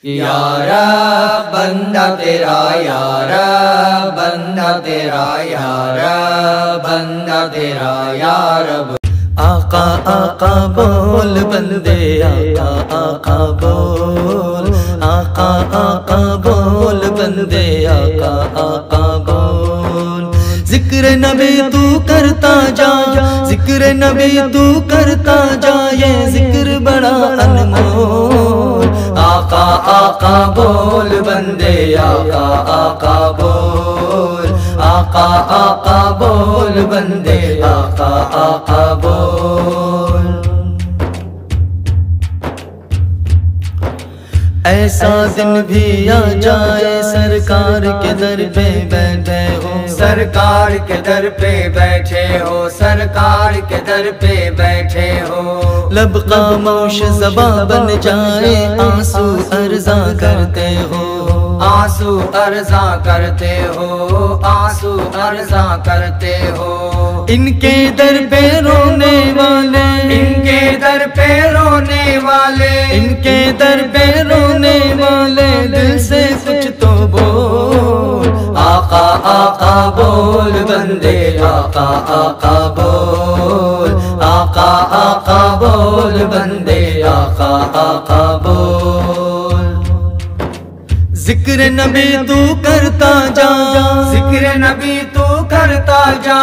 یا رب بندہ تیرا، یا رب بندہ تیرا، یا رب بندہ تیرا، یا رب۔ آقا آقا بول بندے، آقا آقا بول، آقا آقا بول بندے، آقا آقا بول۔ ذکر نبی تو کرتا جا، ذکر نبی تو کرتا جا، یہ ذکر بڑا انمول۔ آقا آقا بول بندے، آقا آقا بول، آقا آقا بول بندے، آقا آقا بول۔ ایسا دن بھی آ جائے سرکار کے در پہ بیٹھے ہو، سرکار کے در پہ بیٹھے ہو، سرکار کے در پہ بیٹھے ہو۔ لب خاموش زباں بن جائے، آنسو عرضاں کرتے ہو، آنسو عرضاں کرتے ہو، آنسو عرضاں کرتے ہو۔ ان کے در پہ رونے والے، ان کے در پہ رونے والے، ان کے در پہ رونے والے، دل سے کچھ تو بول۔ آقا آقا بول بندے، آقا آقا بول، آقا آقا بول بندے، آقا آقا بول۔ ذکر نبی تو کرتا جا، ذکر نبی تو کرتا جا،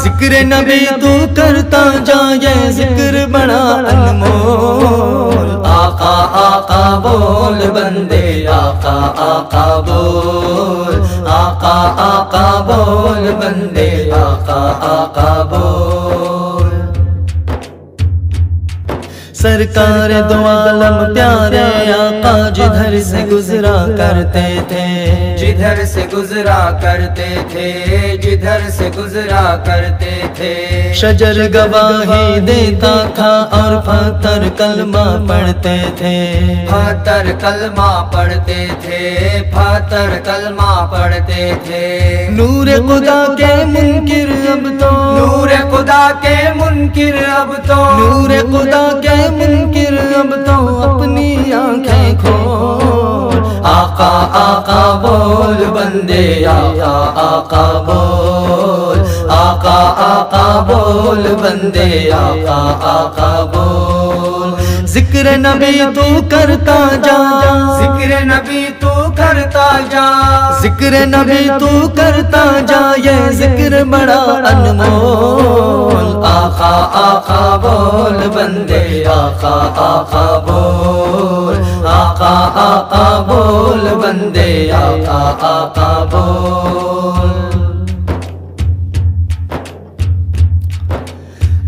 ذکر نبی تو کرتا جا، یہ ذکر بڑا انمول۔ آقا آقا بول بندے، آقا آقا بول، آقا آقا بول بندے، آقا آقا بول۔ سرکار دو عالم پیارے آقا جدھر سے گزرا کرتے تھے، جدھر سے گزرا کرتے تھے، جدھر سے گزرا کرتے تھے۔ شجر گواہی دیتا تھا اور پتھر کلمہ پڑھتے تھے، پتھر کلمہ پڑھتے تھے، پتھر کلمہ پڑھتے تھے۔ نور خدا کے منکر اب تو، نور خدا کے منکر اب تو، نور خدا کے منکر اب تو اپنی آنکھیں کھول۔ آقا آقا بول بندے، آقا آقا بول، آقا آقا بول بندے، آقا آقا بول۔ ذکر نبی تو کرتا جا، ذکر نبی تو کرتا جا، ذکر نبی تو کرتا جا، یہ ذکر بڑا انمول۔ آقا آقا بول بندے، آقا آقا بول، آقا آقا بول بندے، آقا آقا بول۔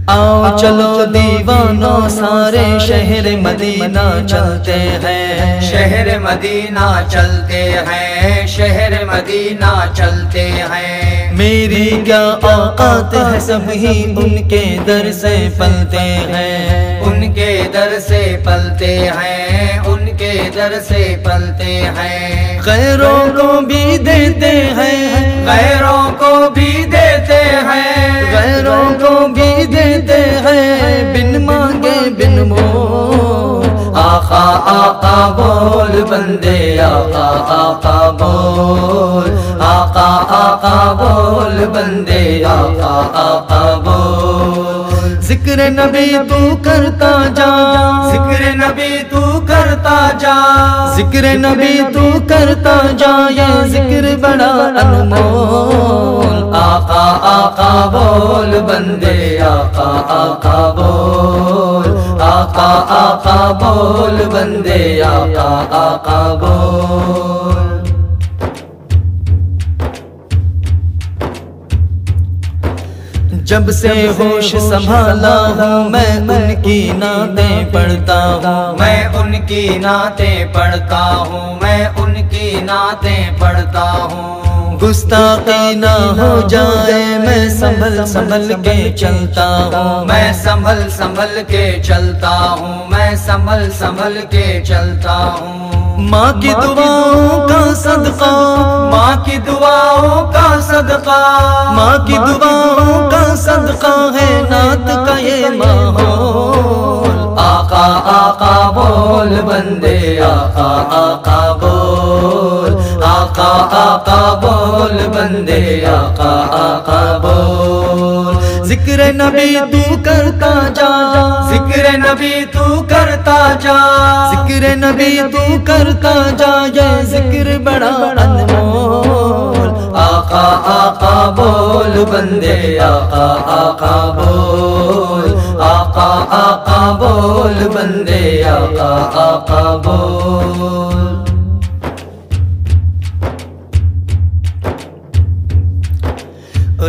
آؤ چلو دیوانوں سارے شہر مدینہ چلتے ہیں، شہر مدینہ چلتے ہیں، شہر مدینہ چلتے ہیں۔ میری کیا اوقات ہے، سب ہی ان کے در سے پلتے ہیں، ان کے در سے پلتے ہیں، ان کے در سے پلتے ہیں۔ غیروں کو بھی دیتے ہیں، غیروں کو بھی دیتے ہیں، غیروں کو بھی دیتے ہیں، بن مانگے بن مول۔ آقا آقا بول بندے، آقا آقا بول، آقا آقا بول بندے، آقا آقا بول۔ ذکر نبی تو کرتا جا، ذکر نبی تو کرتا جا، ذکر نبی تو کرتا جا، یہ ذکر بڑا انمول۔ آقا آقا بول بندے، آقا آقا بول، آقا آقا بول بندے، آقا آقا بول۔ جب سے ہوش سنبھالا ہوں میں ان کی نعتیں پڑھتا ہوں، میں ان کی نعتیں پڑھتا ہوں، میں ان کی نعتیں پڑھتا ہوں۔ گستاخی نہ ہو جائے میں سنبھل سنبھل کے چلتا ہوں، میں سنبھل سنبھل کے چلتا ہوں، میں سنبھل سنبھل کے چلتا ہوں۔ ماں کی دعاؤں کا صدقہ، ماں کی دعاؤں کا صدقہ، ماں کی دعاؤں کا صدقہ ہے نعت کا یہ ماحول۔ آقا آقا بول بندے، آقا آقا آقا بول بندے آقا آقا بول ذکر نبی تو کرتا جا ذکر نبی تو کرتا جا ذکر نبی تو کرتا جا یہ ذکر بڑا انمول آقا آقا بول بندے آقا آقا بول آقا آقا بول بندے آقا آقا بول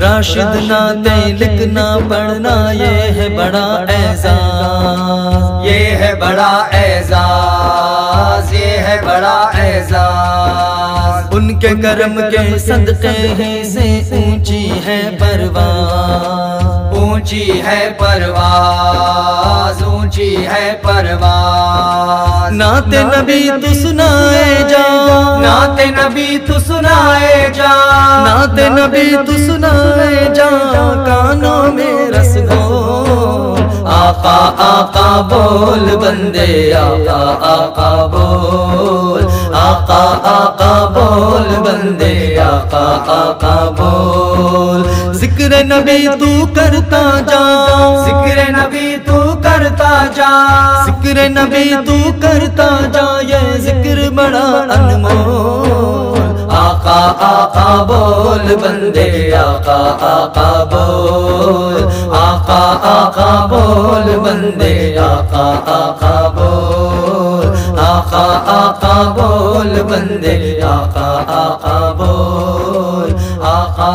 راشد نعتیں لکھنا پڑھنا یہ ہے بڑا اعزاز یہ ہے بڑا اعزاز یہ ہے بڑا اعزاز ان کے کرم کے صدقے ہی سے اونچی ہے پرواز اونچی ہے پرواز اونچی ہے پرواز نعت نبی تو سنائے جا نعت نبی تو سنائے جا نعت نبی تو سنائے جا کانوں میں رس گھول آقا آقا بول بندے آقا آقا بول آقا آقا بول بندے آقا آقا بول ذکر نبی تو کرتا جا ذکر نبی تو کرتا جا ذکر نبی تو کرتا جا یہ ذکر بڑا انمول آقا آقا بول بندے آقا آقا بول آقا آقا بول بندے آقا آقا بول آقا آقا بول بندے آقا آقا بول آقا